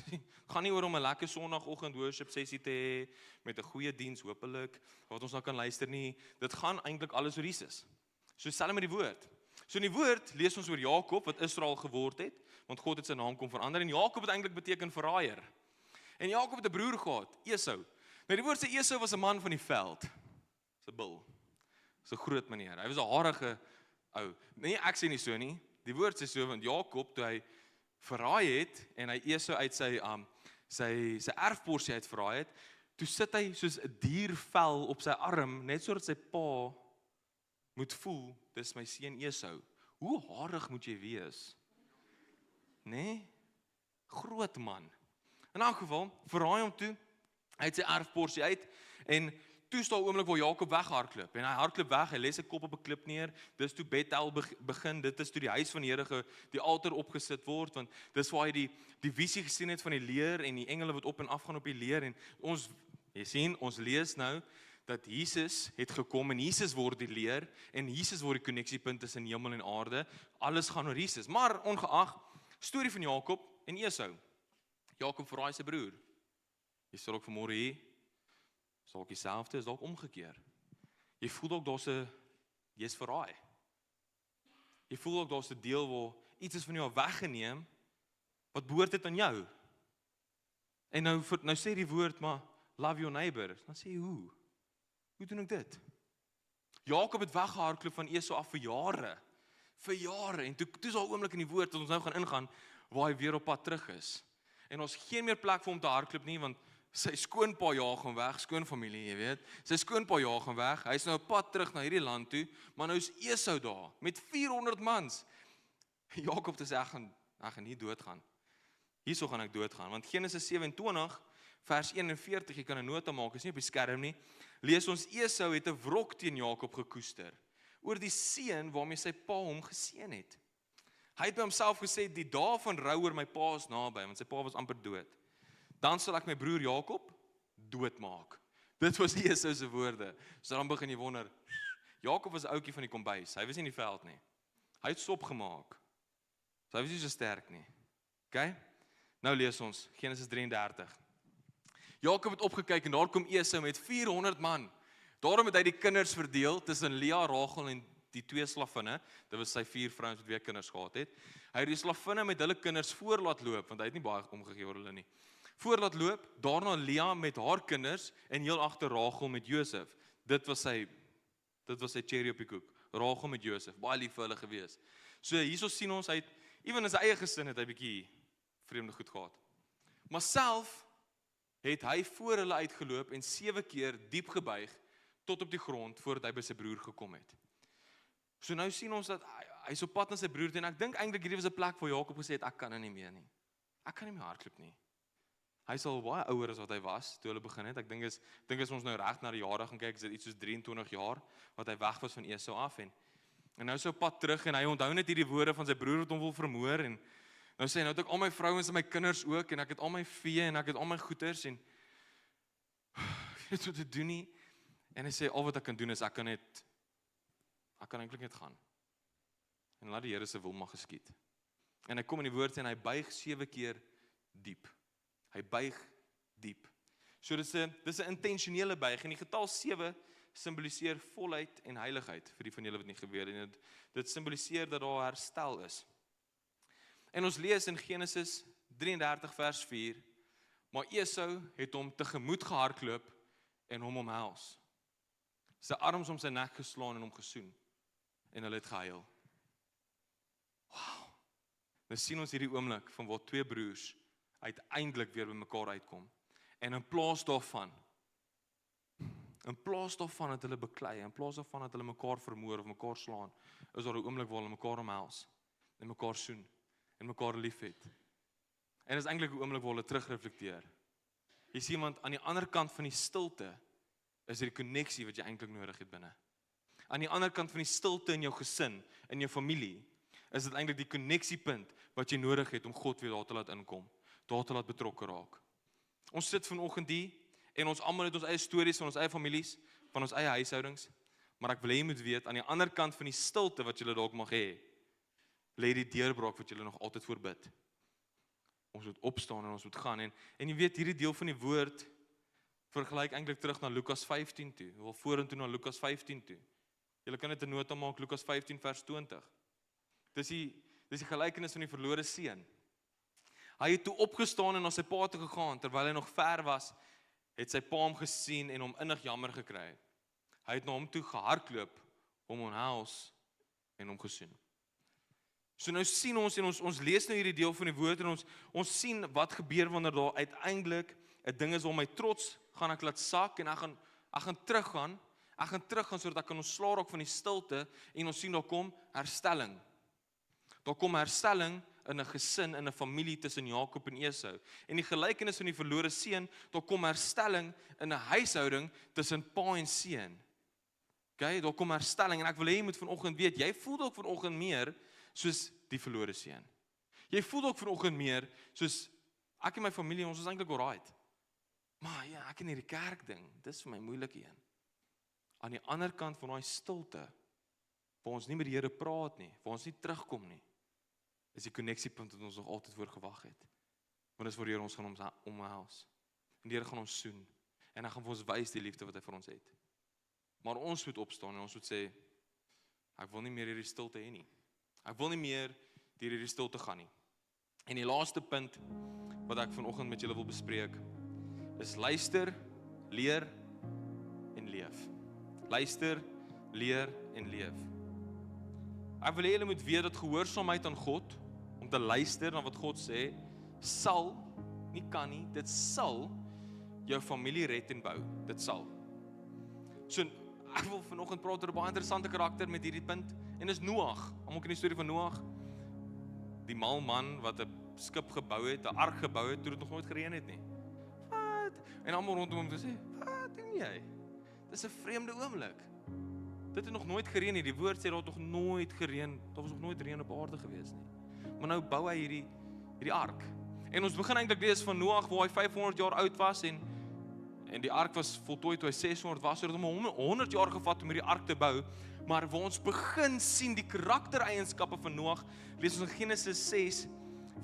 Dit gaan nie oor om 'n lekker Sondagoggend worship sessie te hê met 'n goeie diens hopelik wat ons nou kan luister nie. Dit gaan eintlik alles oor Jesus. So selfs met die woord. So in die woord lees ons oor Jakob wat Israel geword het, want God het sy naam kom verander en Jakob het eintlik beteken verraaier. En Jakob het 'n broer gehad, Esau. Nou die woord sê Esau was 'n man van die veld. Dis 'n bil. Dis 'n groot meneer. Hy was 'n harige ou. Nee, ek sê nie so nie. Die woord sê so want Jakob toe hy verraai het en hy Esau uit sy erfporsie uit verraai het, toe sit hy soos 'n diervel op sy arm net sodat sy pa moet voel dis my seun Esau. Hoe harig moet jy wees? Nee? Groot man. In elk geval, verraai hom toe, hy het sy erfporsie uit, en toe staan 'n oomblik waar Jakob weghardloop, en hy hardloop weg, hy lê sy kop op 'n klip neer, dis toe Bethel begin, dit is toe die huis van die Here, die altaar opgesit word, want dis waar hy die visie gesien het van die leer, en die engele wat op en af gaan op die leer, en jy sien, ons lees nou, dat Jesus het gekom, en Jesus word die leer, en Jesus word die koneksiepunt tussen hemel en aarde, alles gaan oor Jesus, maar ongeag, storie van Jakob en Esau, Jakob verraai sy broer. Jy sal ook vanmôre hier, is dalk dieselfde, is dalk omgekeer. Jy voel dalk jy's verraai. jy voel ook daar's 'n deel waar iets is van jou weggeneem wat behoort dit aan jou. En nou sê die woord maar love your neighbor. Dan sê jy hoe? Hoe doen ek dit? Jakob het weggehardloop van Esau af vir jare. Vir jare. En toe is daar 'n oomblik in die woord dat ons nou gaan ingaan waar hy weer op pad terug is. En ons geen meer plek vir hom te hardloop nie want sy skoonpa jaag hom weg, skoonfamilie, jy weet. Sy skoonpa jaag hom weg. Hy's nou op pad terug na hierdie land toe, maar nou is Esau daar met 400 mans. Jakob het gesê ek gaan nie doodgaan. Hierso gaan ek doodgaan, want Genesis 27 vers 41, jy kan 'n nota maak, is nie op die skerm nie. Lees ons Esau het 'n wrok teen Jakob gekoester oor die seun waarmee sy pa hom geseën het. Hy het by homself gesê die dae van rou oor my pa is naby, want sy pa was amper dood. Dan sal ek my broer Jakob doodmaak. Dit was Esau se woorde. So dan begin jy wonder, Jakob was 'n ouetjie van die kombuis. Hy was nie in die veld nie. Hy het sop gemaak. So hy was nie so sterk nie. OK? Nou lees ons Genesis 33. Jakob het opgekyk en daar kom Esau met 400 man. Daarom het hy die kinders verdeel tussen Lea, Rachel en die 2 slavinne. Dit was sy 4 vrouens wat weer kinders gehad het. Hy het die slavinne met hulle kinders voor laat loop, want hy het nie baie omgegee oor hulle nie. Voor laat loop, daarna Lea met haar kinders en heel agter Rachel met Josef. Dit was sy cherry op die koek. Rachel met Josef, baie lief vir hulle gewees. So hierso sien ons hy ewen in sy eie gesin het hy bietjie vreemde goed gehad. Maar self het hy voor hulle uitgeloop en 7 keer diep gebuig tot op die grond voordat hy by sy broer gekom het. So nou sien ons dat hy so pad na sy broer toe en ek dink eintlik hierdie was 'n plek waar Jakob gesê het ek kan nie meer nie. Ek kan nie meer hardloop nie. Hy is al baie ouer as wat hy was toe hulle begin het. Ek dink as ons nou reg na die jare gaan kyk, is dit iets soos 23 jaar wat hy weg was van Esau af en nou so op pad terug en hy onthou net hierdie woorde van sy broer wat hom wil vermoor en nou sê hy nou het ek al my vrouens en my kinders ook en ek het al my vee en ek het al my goeders en ek weet wat te doen nie. En hy sê al wat ek kan doen is ek kan eintlik net gaan. En laat die Here se wil mag geskied. En hy kom in die woord en hy buig 7 keer diep. Hy buig diep. So dis 'n intentionele buig en die getal 7 simboliseer volheid en heiligheid vir die van julle wat nie geweet het nie. Dit simboliseer dat daar herstel is. En ons lees in Genesis 33 vers 4, maar Esau het hom tegemoet gehardloop en hom omhels. Sy arms om sy nek geslaan en hom gesoen en hulle het gehuil. Wow. Nou sien ons hierdie oomblik van waar 2 broers uiteindelik weer by mekaar uitkom. En in plaas daarvan dat hulle beklei, in plaas daarvan dat hulle mekaar vermoor of mekaar slaan, is daar 'n oomblik waar hulle mekaar omhels en mekaar soen en mekaar liefhet. En is eintlik 'n oomblik waar hulle terugreflekteer. Jy sien iemand aan die ander kant van die stilte is die koneksie wat jy eintlik nodig het binne. Aan die ander kant van die stilte in jou gesin, in jou familie, is dit eintlik die koneksiepunt wat jy nodig het om God weer daar te laat inkom, daar te laat betrokke raak. Ons sit vanoggend hier en ons almal het ons eie stories van ons eie families, van ons eie huishoudings, maar ek wil hê jy moet weet aan die ander kant van die stilte wat jy dalk mag hê, lê die deurbraak wat jy nog altyd voorbid. Ons moet opstaan en ons moet gaan en jy weet hierdie deel van die woord vergelyk eintlik terug na Lukas 15 toe, wel vorentoe na Lukas 15 toe. Julle kan net 'n nota maak Lukas 15 vers 20. Dis die gelykenis van die verlore seun. Hy het toe opgestaan en na sy pa toe gegaan, terwyl hy nog ver was, het sy pa hom gesien en hom innig jammer gekry. Hy het na hom toe gehardloop, hom omhels en hom gesoen. So nou sien ons en ons lees nou hierdie deel van die woord en ons sien wat gebeur wanneer daar uiteindelik 'n ding is waar my trots gaan ek laat sak en ek gaan teruggaan. Ek gaan teruggaan sodat ek kan ontslaa raak van die stilte en ons sien daar kom herstelling. Daar kom herstelling in 'n gesin, in 'n familie tussen Jakob en Esau. En die gelykenis van die verlore seun, daar kom herstelling in 'n huishouding tussen pa en seun. Okay, daar kom herstelling en ek wil hê jy moet vanoggend weet, jy voel dalk vanoggend meer soos die verlore seun. Jy voel dalk vanoggend meer soos ek en my familie, ons is eintlik alright. Maar ja, ek in hierdie kerk ding, dis vir my moeilike een. Aan die ander kant van daai stilte, waar ons nie met die Here praat nie, waar ons nie terugkom nie, is die koneksiepunt wat ons nog altyd voor gewag het. Want dis waar die Here ons gaan omhels. En die Here gaan ons soen. En hy gaan vir ons wys die liefde wat hy vir ons het. Maar ons moet opstaan en ons moet sê, ek wil nie meer hierdie stilte hê nie. Ek wil nie meer deur hierdie stilte gaan nie. En die laaste punt wat ek vanoggend met julle wil bespreek, is luister, leer en leef. Luister, leer en leef. Ek wil hê julle moet weet dat gehoorsaamheid aan God, om te luister na wat God sê, sal, nie kan nie, dit sal jou familie red en bou. Dit sal. So, ek wil vanoggend praat oor 'n baie interessante karakter met hierdie punt, en dis Noag. Almal ken die storie van Noag. Die mal man wat 'n skip gebou het, 'n ark gebou het, toe dit nog nooit gereën het nie. Wat? En almal rondom hom gesê, wat doen jy? Dis 'n vreemde oomblik. Dit het nog nooit gereën nie. Die woord sê daar het nog nooit gereën. Daar was nog nooit reën op aarde gewees nie. Maar nou bou hy hierdie ark. En ons begin eintlik lees van Noag waar hy 500 jaar oud was en die ark was voltooi toe hy 600 was. So dit het hom 100 jaar gevat om hierdie ark te bou. Maar waar ons begin sien die karaktereienskappe van Noag, lees ons in Genesis 6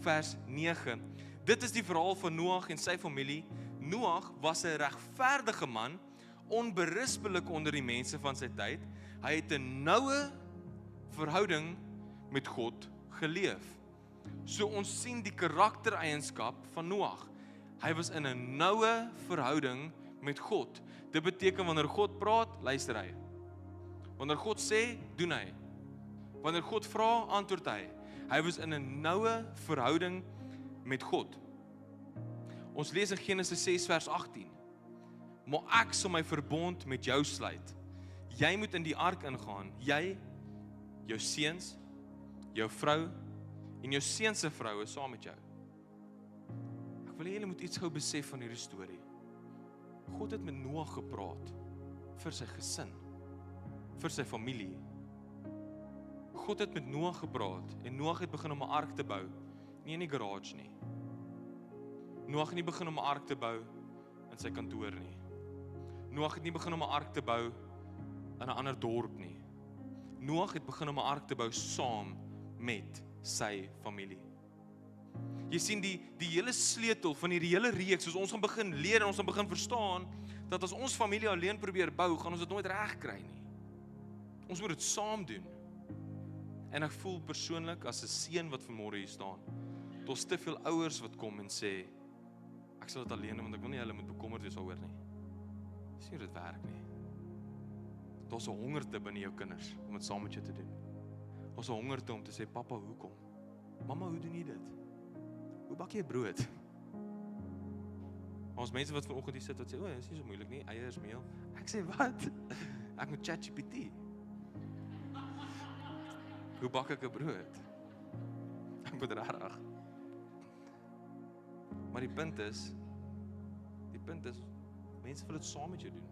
vers 9. Dit is die verhaal van Noag en sy familie. Noag was 'n regverdige man, onberispelik onder die mense van sy tyd. Hy het 'n noue verhouding met God geleef. So ons sien die karaktereienskap van Noag. Hy was in 'n noue verhouding met God. Dit beteken wanneer God praat, luister hy. Wanneer God sê, doen hy. Wanneer God vra, antwoord hy. Hy was in 'n noue verhouding met God. Ons lees in Genesis 6 vers 18. Maar ek sal my verbond met jou sluit. Jy moet in die ark ingaan. Jy, jou seuns, jou vrou en jou seuns se vroue saam met jou. Ek wil hê julle moet iets gou besef van hierdie storie. God het met Noag gepraat vir sy gesin, vir sy familie. God het met Noag gepraat en Noag het begin om 'n ark te bou, nie in die garage nie. Noag het nie begin om 'n ark te bou in sy kantoor nie. Noag het nie begin om 'n ark te bou in 'n ander dorp nie. Noag het begin om 'n ark te bou saam met sy familie. Jy sien die hele sleutel van hierdie hele reeks, as ons gaan begin leer en ons gaan begin verstaan, dat as ons familie alleen probeer bou, gaan ons dit nooit reg kry nie. Ons moet dit saam doen. En ek voel persoonlik as 'n seun wat vanmôre hier staan, daar's te veel ouers wat kom en sê, ek sal dit alleen doen, want ek wil nie hulle moet bekommerd wees daaroor nie. Dis nie hoe dit werk nie. Daar's 'n hongerte binne jou kinders om dit saam met jou te doen. Daar's 'n hongerte om te sê, papa, hoekom? Mamma, hoe doen jy dit? Hoe bak jy brood? Ons mense wat vanoggend hier sit wat sê, dis nie so moeilik nie, eiers, meel. Ek sê, wat? Ek moet ChatGPT. Hoe bak ek 'n brood? Ek moet regtig. Maar die punt is, mense wil dit saam met jou doen.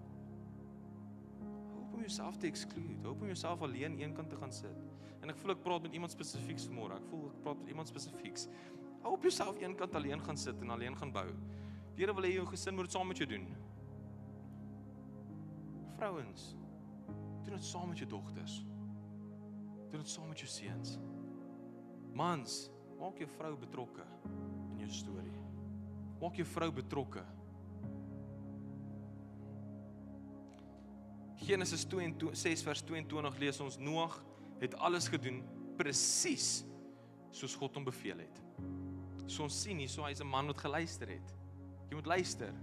Hou op om jouself te exclude, hou op om jouself alleen een kant te gaan sit. En ek voel ek praat met iemand spesifieks vanmôre, ek praat met iemand spesifieks. Hou op jouself een kant alleen gaan sit en alleen gaan bou. Die Here wil hê jou gesin moet dit saam met jou doen. Vrouens, doen dit saam met jou dogters. Doen dit saam met jou seuns. Mans, maak jou vrou betrokke in jou storie. Maak jou vrou betrokke. Genesis 6 vers 22 lees ons, Noag het alles gedoen presies soos God hom beveel het. So ons sien hier, so hy is 'n man wat geluister het. Jy moet luister.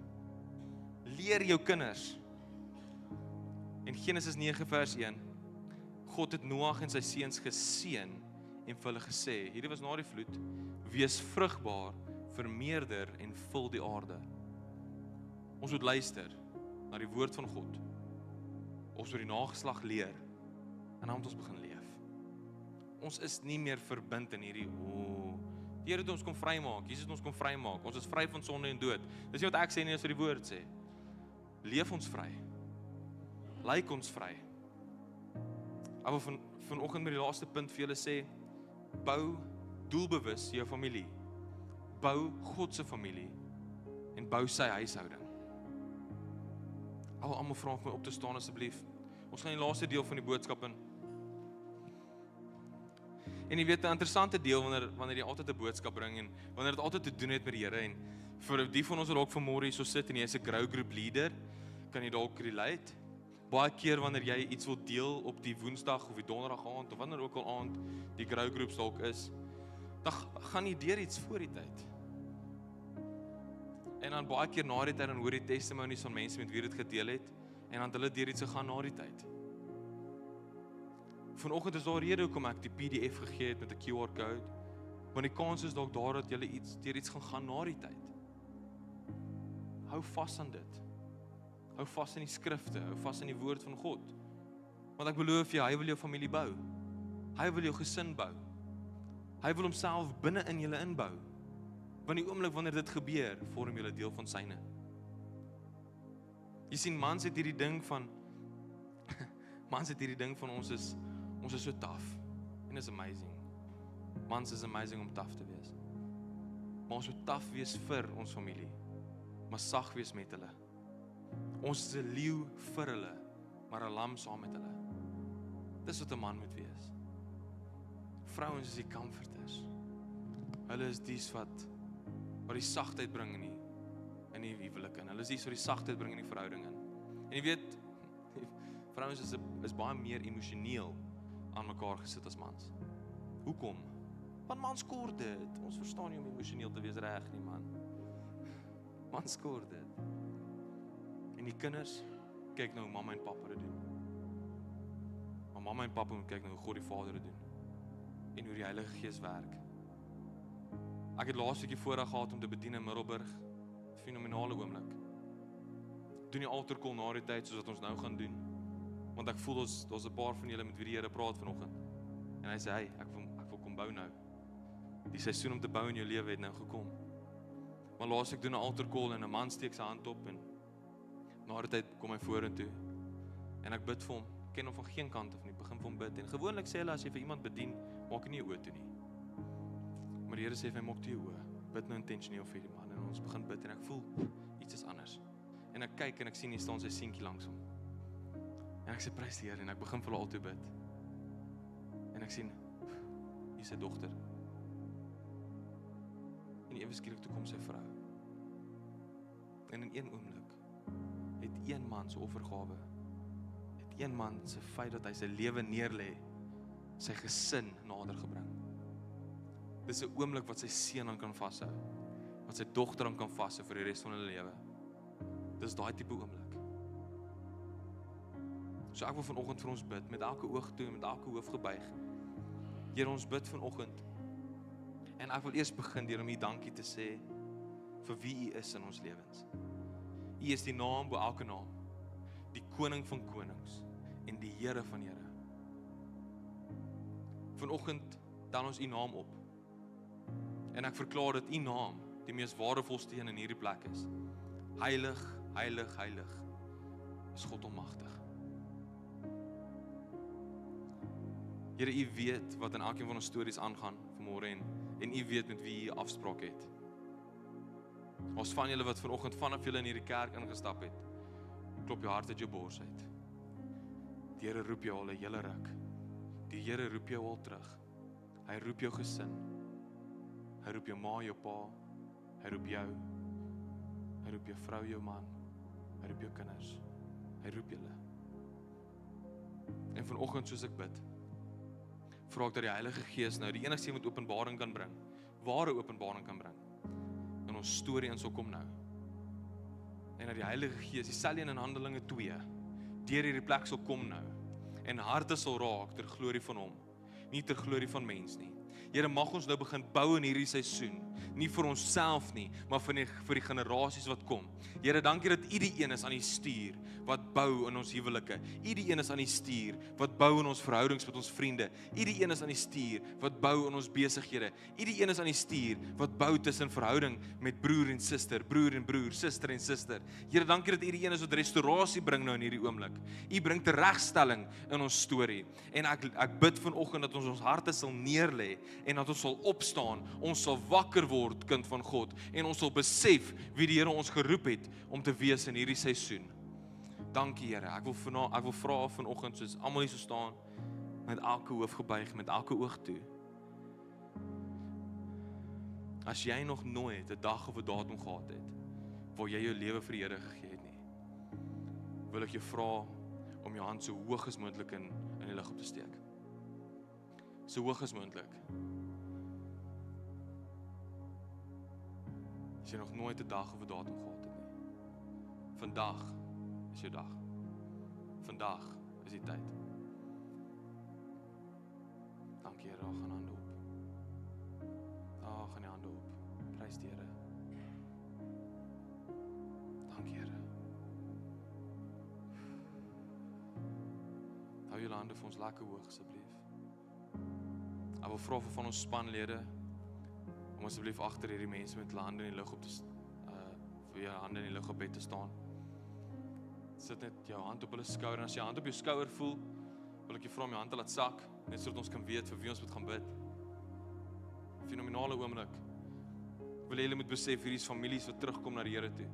Leer jou kinders. In Genesis 9 vers 1, God het Noag en sy seuns geseën en vir hulle gesê, hierdie was na die vloed, wees vrugbaar, vermeerder en vul die aarde. Ons moet luister na die woord van God. Ons moet die nageslag leer en dan moet ons begin leef. Ons is nie meer verbind in hierdie die Here het ons kom vrymaak. Jesus het ons kom vrymaak. Ons is vry van sonde en dood. Dis nie wat ek sê nie, dis wat die woord sê. Leef ons vry. Lyk ons vry. Ek wil vanoggend met die laaste punt vir julle sê, bou doelbewus jou familie. Bou God se familie en bou sy huishouding. Ek wil almal vra om op te staan asseblief. Ons gaan die laaste deel van die boodskap in. En jy weet 'n interessante deel wanneer jy altyd 'n boodskap bring en wanneer dit altyd te doen het met die Here en vir die van ons wat dalk vanmôre hier so sit en jy is 'n grow group leader, kan jy dalk relate. Baie keer wanneer jy iets wil deel op die Woensdag of die Donderdag aand of wanneer ook al aand die growgroeps dalk is, dan gaan jy deur iets voor die tyd. En dan baie keer na die tyd dan hoor jy testimonies van mense met wie dit gedeel het en dan hulle deur iets gegaan na die tyd. Vanoggend is daar 'n rede hoekom ek die PDF gegee het met 'n QR code, want die kans is dalk daar dat jy deur iets gaan na die tyd. Hou vas aan dit. Hou vas in die skrifte, hou vas in die woord van God. Want ek beloof jou, hy wil jou familie bou. Hy wil jou gesin bou. Hy wil homself binne in julle inbou. Want die oomblik wanneer dit gebeur, vorm julle deel van syne. Jy sien, mans het hierdie ding van ons is so tough. En is amazing. Mans is amazing om tough te wees. Maar ons moet tough wees vir ons familie, maar sag wees met hulle. Ons is 'n leeu vir hulle, maar 'n lam saam met hulle. Dis wat 'n man moet wees. Vrouens is die comforters. Hulle is dies wat die sagtheid bring in die huwelik in. Hulle is dies wat die sagtheid bring in die verhouding in. En jy weet, vrouens is baie meer emosioneel aan mekaar gesit as mans. Hoekom? Want mans kort dit. Ons verstaan nie om emosioneel te wees reg nie, man. Mans kort dit. En die kinders, kyk nou hoe mamma en pappa dit doen. Maar mamma en pappa moet kyk nou hoe God die Vader dit doen. En hoe die Heilige Gees werk. Ek het laas weekie voorreg gehad om te bedien in Middelburg. Fenominale oomblik. Doen die altar call na die tyd soos wat ons nou gaan doen. Want ek voel daar's 'n paar van julle met wie die Here praat vanoggend. En hy sê, hey, ek wil kom bou nou. Die seisoen om te bou in jou lewe het nou gekom. Maar laas ek doen 'n altar call en 'n man steek sy hand op en na die tyd kom hy vorentoe. En ek bid vir hom, ken hom van geen kant af nie, begin vir hom bid. En gewoonlik sê hulle as jy vir iemand bedien, maak nie jou oë toe nie. Maar die Here sê vir my, maak toe jou oë. Bid nou intentioneel vir die man en ons begin bid en ek voel iets is anders. En ek kyk en ek sien hier staan sy seentjie langs hom. En ek sê prys die Here en ek begin vir hulle altoe bid. En ek sien hier sy dogter. En ewe skielik toe kom sy vrou. En in een oomblik het een man se offergawe, het een man se feit dat hy sy lewe neerlê, sy gesin nader gebring. Dis 'n oomblik wat sy seun aan kan vashou, wat sy dogter aan kan vashou vir die res van hulle lewe. Dis daai tipe oomblik. So ek wil vanoggend vir ons bid, met elke oog toe en met elke hoof gebuig. Here, ons bid vanoggend. En ek wil eers begin deur om U dankie te sê vir wie U is in ons lewens. U is die naam bo elke naam, die koning van konings en die Here van Here. Vanoggend tel ons U naam op. En ek verklaar dat U naam die mees waardevolste een in hierdie plek is. Heilig, heilig, heilig is God almagtig. Here, U weet wat in elkeen van ons stories aangaan vanmôre en U weet met wie U afspraak het. Ons van julle wat vanoggend vanaf julle in hierdie kerk ingestap het, klop jou hart uit jou bors uit. Die Here roep jou al 'n hele ruk. Die Here roep jou al terug. Hy roep jou gesin. Hy roep jou ma, jou pa. Hy roep jou. Hy roep jou vrou, jou man. Hy roep jou kinders. Hy roep julle. En vanoggend soos ek bid, vra ek dat die Heilige Gees nou die enigste met openbaring kan bring, ware openbaring kan bring, in ons storie in sal kom nou. En dat die Heilige Gees, dieselfde in Handelinge 2, deur hierdie plek sal kom nou, en harte sal raak ter glorie van Hom, nie ter glorie van mens nie. Here, mag ons nou begin bou in hierdie seisoen, nie vir onsself nie, maar vir die generasies wat kom. Here, dankie dat U die een is aan die stuur, wat bou in ons huwelike. U die een is aan die stuur, wat bou in ons verhoudings met ons vriende. U die een is aan die stuur, wat bou in ons besighede. U die een is aan die stuur, wat bou tussen verhouding met broer en suster, broer en broer, suster en suster. Here, dankie dat U die een is wat restaurasie bring nou in hierdie oomblik. U bring teregstelling in ons storie. En ek bid vanoggend dat ons harte sal neerlê en dat ons sal opstaan, ons sal wakker word, kind van God, en ons sal besef wie die Here ons geroep het om te wees in hierdie seisoen. Dankie Here, ek wil vra vanoggend soos almal hier so staan, met elke hoof gebuig, met elke oog toe. As jy nog nooit 'n dag of 'n datum gehad het, waar jy jou lewe vir die Here gegee het nie, wil ek jou vra om jou hand so hoog as moontlik in die lug op te steek. So hoog as moontlik. As jy nog nooit 'n dag of 'n datum gehad het nie. Vandag is jou dag. Vandag is die tyd. Dankie Here, gaan hande op. Gaan die hande op. Prys die Here. Dankie Here. Hou julle hande vir ons lekker hoog asseblief. Ek wil vra van ons spanlede om asseblief agter hierdie mense met hulle hande in die lug op te vir jou hande in die lug op te staan. Sit net jou hand op hulle skouer en as jy hand op jou skouer voel, wil ek jou vra om jou hand te laat sak, net sodat ons kan weet vir wie ons moet gaan bid. Fenominale oomblik. Ek wil julle moet besef, hierdie is families wat terugkom na die Here toe.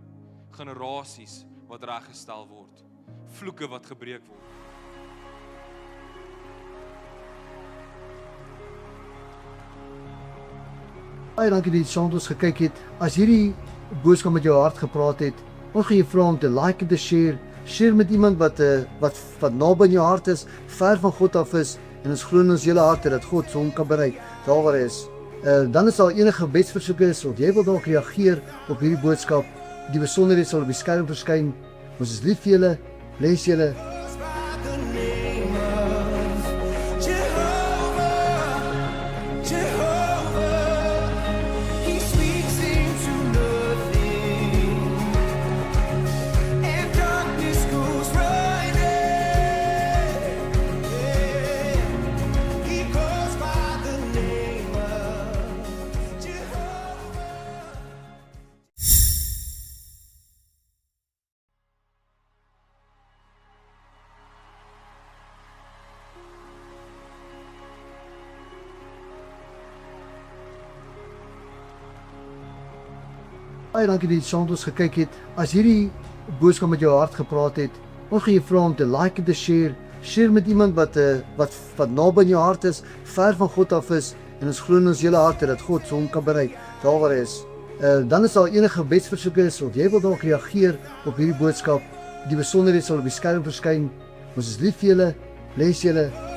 Generasies wat reggestel word. Vloeke wat gebreek word. Baie dankie dat jy saam met ons gekyk het. As hierdie boodskap met jou hart gepraat het, ons gaan jou vra om te like en te share. Share met iemand wat naby in jou hart is, ver van God af is, en ons glo in ons hele harte dat God hom kan bereik, daar waar hy is. Dan is daar enige gebedsversoeke is, of jy wil dalk reageer op hierdie boodskap, die besonderhede sal op die skerm verskyn. Ons is lief vir julle, bless julle. Baie dankie dat jy saam met ons gekyk het. As hierdie boodskap met jou hart gepraat het, ons gaan jou vra om te like en te share. Share met iemand wat naby in jou hart is, ver van God af is, en ons glo in ons hele harte dat God hom kan bereik, daar waar hy is. Dan is daar enige gebedsversoeke is, of jy wil dalk reageer op hierdie boodskap, die besonderhede sal op die skerm verskyn. Ons is lief vir julle, bless julle.